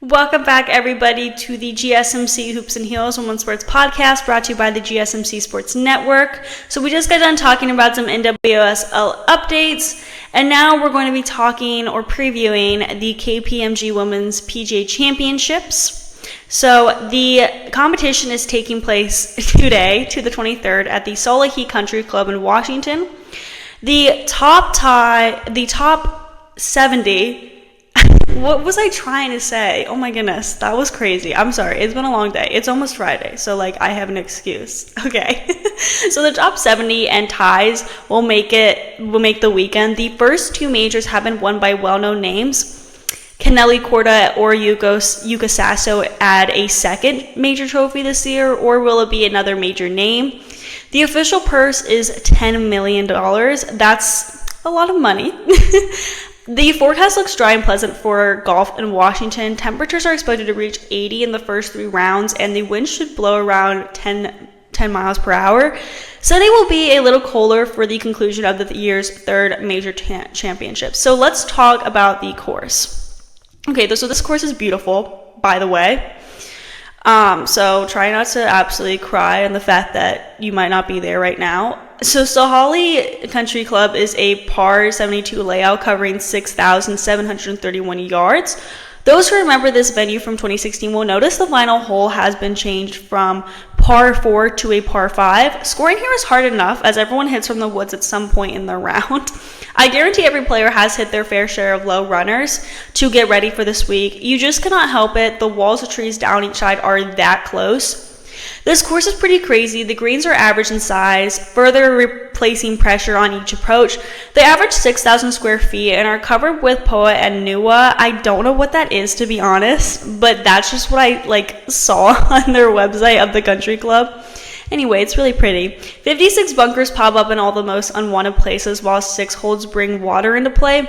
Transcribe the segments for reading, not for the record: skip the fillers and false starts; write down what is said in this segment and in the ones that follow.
Welcome back, everybody, to the GSMC Hoops and Heels Women's Sports Podcast, brought to you by the GSMC Sports Network. So we just got done talking about some NWSL updates, and now we're going to be talking or previewing the KPMG Women's PGA Championships. So the competition is taking place today, to the 23rd, at the Sahalee Country Club in Washington. The top 70... What was I trying to say? Oh my goodness, that was crazy. I'm sorry. It's been a long day. It's almost Friday, so I have an excuse. Okay. So the top 70 and ties will make the weekend. The first two majors have been won by well-known names. Can Nelly Korda or Yuka Saso add a second major trophy this year, or will it be another major name? The official purse is $10 million. That's a lot of money. The forecast looks dry and pleasant for golf in Washington. Temperatures are expected to reach 80 in the first three rounds, and the wind should blow around 10 miles per hour. Sunday will be a little colder for the conclusion of the year's third major championship. So let's talk about the course. Okay, so this course is beautiful, by the way. So try not to absolutely cry on the fact that you might not be there right now. So Sahalee Country Club is a par 72 layout covering 6,731 yards. Those who remember this venue from 2016 will notice the final hole has been changed from par 4 to a par 5. Scoring here is hard enough as everyone hits from the woods at some point in the round. I guarantee every player has hit their fair share of low runners to get ready for this week. You just cannot help it. The walls of trees down each side are that close. This course is pretty crazy. The greens are average in size, further replacing pressure on each approach. They average 6,000 square feet and are covered with POA and NUA. I don't know what that is, to be honest, but that's just what I saw on their website of the country club. Anyway, it's really pretty. 56 bunkers pop up in all the most unwanted places, while 6 holes bring water into play.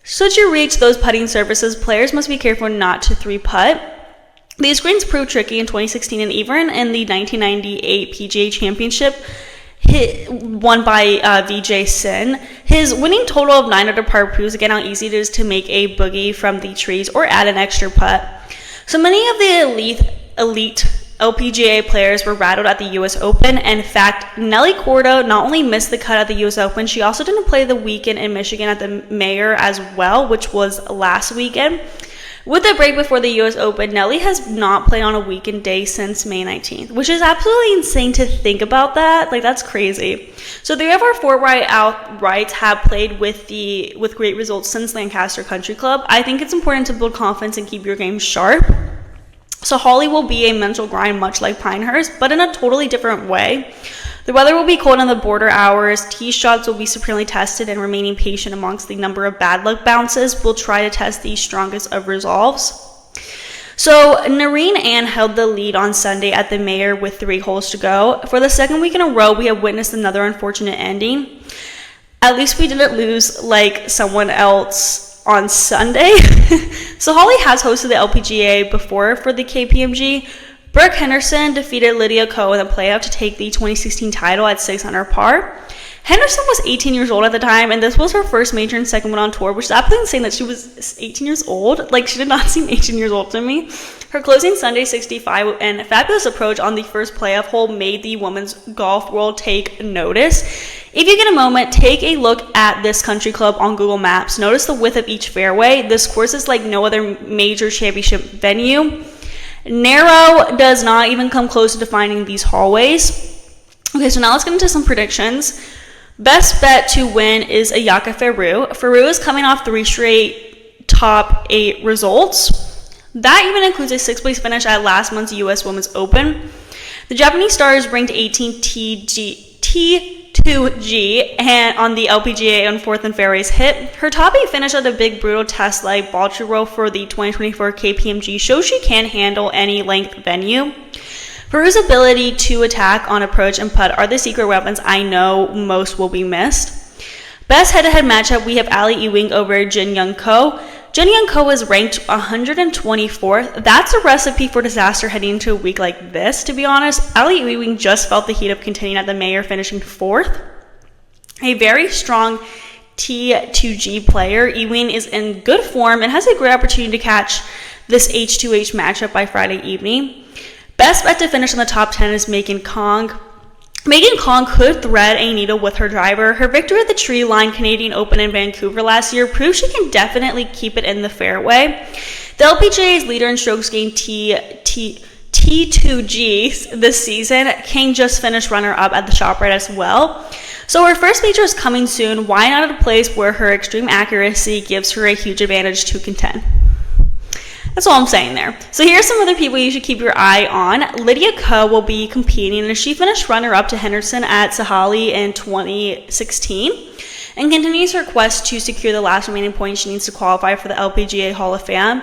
Should you reach those putting surfaces, players must be careful not to 3-putt. These greens proved tricky in 2016 and even in the 1998 PGA Championship won by VJ Sin. His winning total of 9 under par proves again how easy it is to make a boogie from the trees or add an extra putt. So many of the elite LPGA players were rattled at the US Open. In fact, Nelly Korda not only missed the cut at the US Open, she also didn't play the weekend in Michigan at the Mayor as well, which was last weekend. With the break before the US Open, Nelly has not played on a weekend day since May 19th, which is absolutely insane to think about that. That's crazy. So 3 of our 4 outrights have played with great results since Lancaster Country Club. I think it's important to build confidence and keep your game sharp. So Sahalee will be a mental grind much like Pinehurst, but in a totally different way. The weather will be cold in the border hours. Tee shots will be supremely tested, and remaining patient amongst the number of bad luck bounces will try to test the strongest of resolves. So Noreen Ann held the lead on Sunday at the Mayor with 3 holes to go. For the second week in a row, we have witnessed another unfortunate ending. At least we didn't lose like someone else on Sunday. Sahalee has hosted the LPGA before for the KPMG. Brooke Henderson defeated Lydia Ko in the playoff to take the 2016 title at 6 under par. Henderson was 18 years old at the time, and this was her first major and second one on tour, which is absolutely insane that she was 18 years old. She did not seem 18 years old to me. Her closing Sunday 65 and fabulous approach on the first playoff hole made the women's golf world take notice. If you get a moment, take a look at this country club on Google Maps. Notice the width of each fairway. This course is like no other major championship venue. Narrow does not even come close to defining these hallways. Okay, so now let's get into some predictions. Best bet to win is Akaya Furue. Furue is coming off 3 straight top 8 results. That even includes a 6th-place finish at last month's US Women's Open. The Japanese star is ranked 18th T2G and on the LPGA on 4th and fairways hit. Her top 8 finish at a big brutal test like Baltimore for the 2024 KPMG shows she can handle any length venue. Furue's ability to attack on approach and putt are the secret weapons I know most will be missed. Best head-to-head matchup, we have Ali Ewing over Jin Young Ko. Jin Young Ko is ranked 124th. That's a recipe for disaster heading into a week like this, to be honest. Ali Ewing just felt the heat of contending at the Mayor, finishing 4th. A very strong T2G player, Ewing is in good form and has a great opportunity to catch this H2H matchup by Friday evening. Best bet to finish in the top 10 is Megan Kong. Megan Kong could thread a needle with her driver. Her victory at the Tree Line Canadian Open in Vancouver last year proves she can definitely keep it in the fairway. The LPGA's leader in strokes gained T2Gs this season. King just finished runner-up at the ShopRite as well. So her first major is coming soon. Why not at a place where her extreme accuracy gives her a huge advantage to contend? That's all I'm saying there. So here's some other people you should keep your eye on. Lydia Ko will be competing, and she finished runner-up to Henderson at Sahalee in 2016 and continues her quest to secure the last remaining points she needs to qualify for the LPGA Hall of Fame.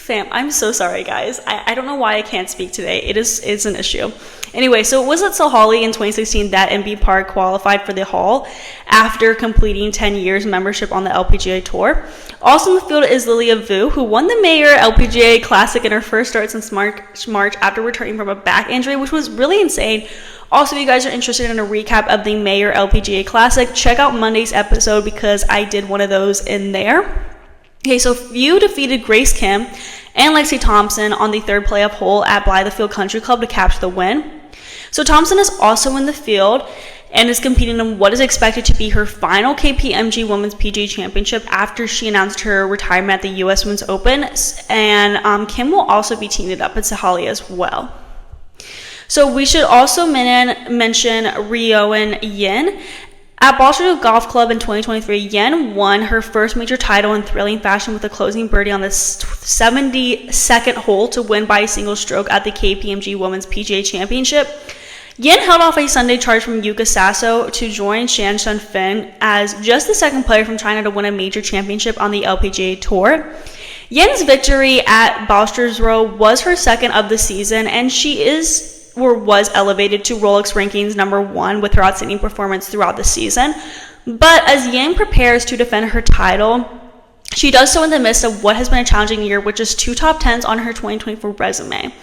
I'm so sorry, guys. I don't know why I can't speak today. It's an issue. Anyway, so it was at Sahalee in 2016 that MB Park qualified for the Hall after completing 10 years membership on the LPGA Tour. Also in the field is Lilia Vu, who won the Mayor LPGA Classic in her first start since March after returning from a back injury, which was really insane. Also, if you guys are interested in a recap of the Mayor LPGA Classic, check out Monday's episode because I did one of those in there. Okay, so Vu defeated Grace Kim and Lexi Thompson on the third playoff hole at Blythefield Country Club to capture the win. So Thompson is also in the field and is competing in what is expected to be her final KPMG Women's PGA Championship after she announced her retirement at the U.S. Women's Open. And Kim will also be teaming it up at Sahalee as well. So we should also mention Ryoan Yin. At Boston Golf Club in 2023, Yen won her first major title in thrilling fashion with a closing birdie on the 72nd hole to win by a single stroke at the KPMG Women's PGA Championship. Yen held off a Sunday charge from Yuka Saso to join Shan Shun Fin as just the second player from China to win a major championship on the LPGA Tour. Yen's victory at Balsters Row was her second of the season, and she was elevated to Rolex rankings #1 with her outstanding performance throughout the season. But as Yang prepares to defend her title, she does so in the midst of what has been a challenging year, with just 2 top 10s on her 2024 resume.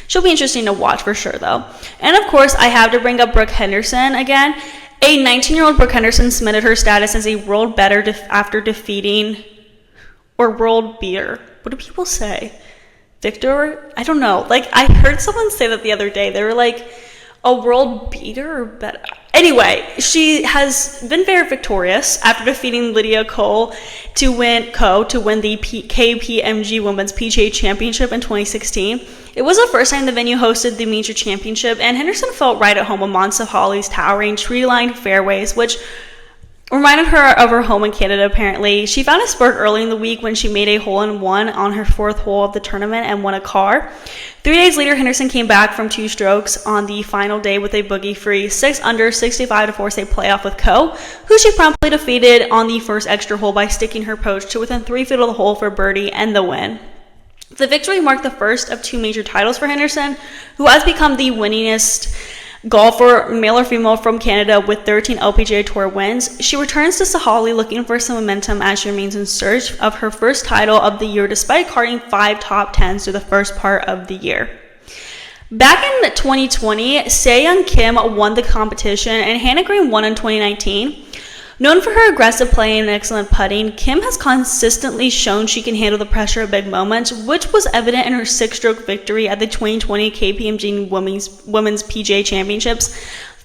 She'll be interesting to watch for sure, though. And of course, I have to bring up Brooke Henderson again. A 19-year-old Brooke Henderson cemented her status as a world beater after defeating, or world beater. What do people say? Victor? I don't know. Like, I heard someone say that the other day. They were like, a world beater or better. Anyway, she has been very victorious after defeating Lydia Ko to win the KPMG Women's PGA Championship in 2016. It was the first time the venue hosted the major championship, and Henderson felt right at home among Sahalee's towering tree-lined fairways, which reminded her of her home in Canada, apparently. She found a spark early in the week when she made a hole-in-one on her 4th hole of the tournament and won a car. 3 days later, Henderson came back from 2 strokes on the final day with a bogey-free 6-under 65 to force a playoff with Ko, who she promptly defeated on the first extra hole by sticking her approach to within 3 feet of the hole for birdie and the win. The victory marked the first of 2 major titles for Henderson, who has become the winningest golfer, male or female, from Canada with 13 LPGA Tour wins. She returns to Sahalee looking for some momentum as she remains in search of her first title of the year despite carding 5 top 10s through the first part of the year. Back in 2020, Se-Young Kim won the competition and Hannah Green won in 2019. Known for her aggressive play and excellent putting, Kim has consistently shown she can handle the pressure of big moments, which was evident in her 6-stroke victory at the 2020 KPMG Women's PGA Championships.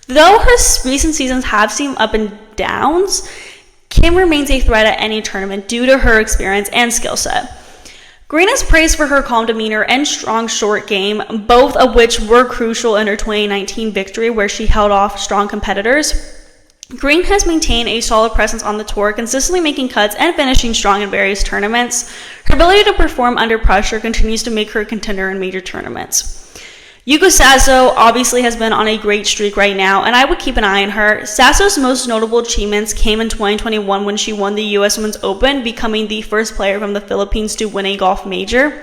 Though her recent seasons have seen up and downs, Kim remains a threat at any tournament due to her experience and skill set. Green is praised for her calm demeanor and strong short game, both of which were crucial in her 2019 victory where she held off strong competitors. Green has maintained a solid presence on the tour, consistently making cuts and finishing strong in various tournaments. Her ability to perform under pressure continues to make her a contender in major tournaments. Yuka Saso obviously has been on a great streak right now, and I would keep an eye on her. Saso's most notable achievements came in 2021 when she won the U.S. Women's Open, becoming the first player from the Philippines to win a golf major.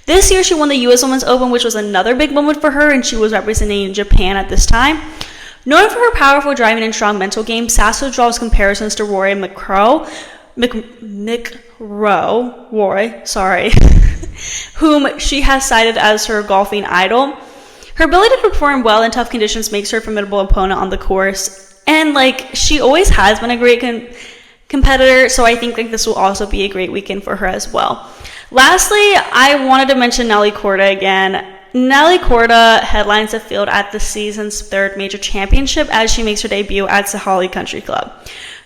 This year she won the U.S. Women's Open, which was another big moment for her, and she was representing Japan at this time. Known for her powerful driving and strong mental game, Saso draws comparisons to Rory McIlroy, whom she has cited as her golfing idol. Her ability to perform well in tough conditions makes her a formidable opponent on the course, and she always has been a great competitor, so I think like this will also be a great weekend for her as well. Lastly, I wanted to mention Nelly Korda again. Nelly Korda headlines the field at the season's third major championship as she makes her debut at Sahalee Country Club.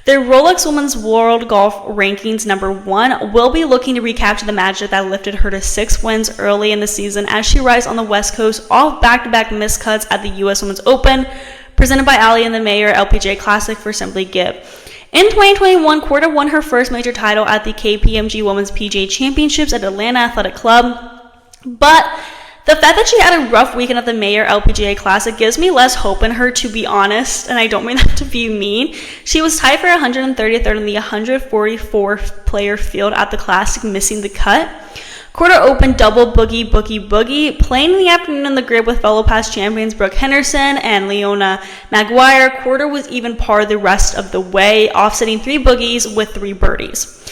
The Rolex Women's World Golf Rankings #1 will be looking to recapture the magic that lifted her to 6 wins early in the season as she rides on the West Coast off back-to-back miscuts at the U.S. Women's Open, presented by Ali and the Mayor LPGA Classic for Simply Gibb. In 2021, Korda won her first major title at the KPMG Women's PGA Championships at Atlanta Athletic Club, but the fact that she had a rough weekend at the Mayor LPGA Classic gives me less hope in her, to be honest, and I don't mean that to be mean. She was tied for 133rd in the 144th player field at the Classic, missing the cut. Korda opened double boogie, boogie, boogie, playing in the afternoon in the grid with fellow past champions Brooke Henderson and Leona Maguire. Korda was even par the rest of the way, offsetting 3 boogies with 3 birdies.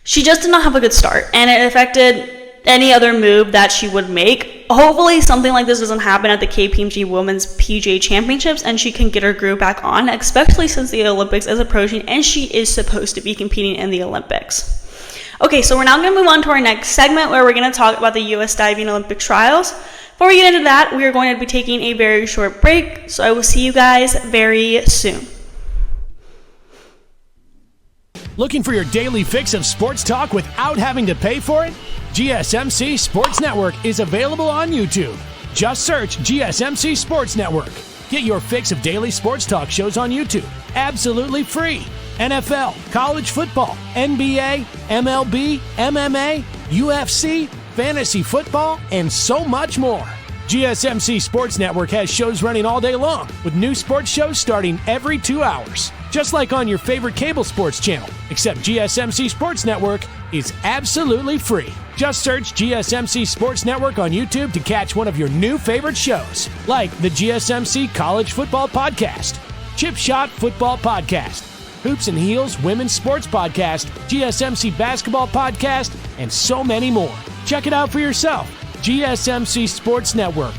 She just did not have a good start, and it affected any other move that she would make. Hopefully something like this doesn't happen at the KPMG Women's PGA Championships and she can get her groove back on, especially since the Olympics is approaching and she is supposed to be competing in the Olympics. Okay, so we're now going to move on to our next segment where we're going to talk about the U.S. Diving Olympic Trials. Before we get into that, we are going to be taking a very short break, so I will see you guys very soon. Looking for your daily fix of sports talk without having to pay for it? GSMC Sports Network is available on YouTube. Just search GSMC Sports Network. Get your fix of daily sports talk shows on YouTube, absolutely free. NFL, college football, NBA, MLB, MMA, UFC, fantasy football, and so much more. GSMC Sports Network has shows running all day long, with new sports shows starting every 2 hours. Just like on your favorite cable sports channel, except GSMC Sports Network is absolutely free. Just search GSMC Sports Network on YouTube to catch one of your new favorite shows, like the GSMC College Football Podcast, Chip Shot Football Podcast, Hoops and Heels Women's Sports Podcast, GSMC Basketball Podcast, and so many more. Check it out for yourself. GSMC Sports Network,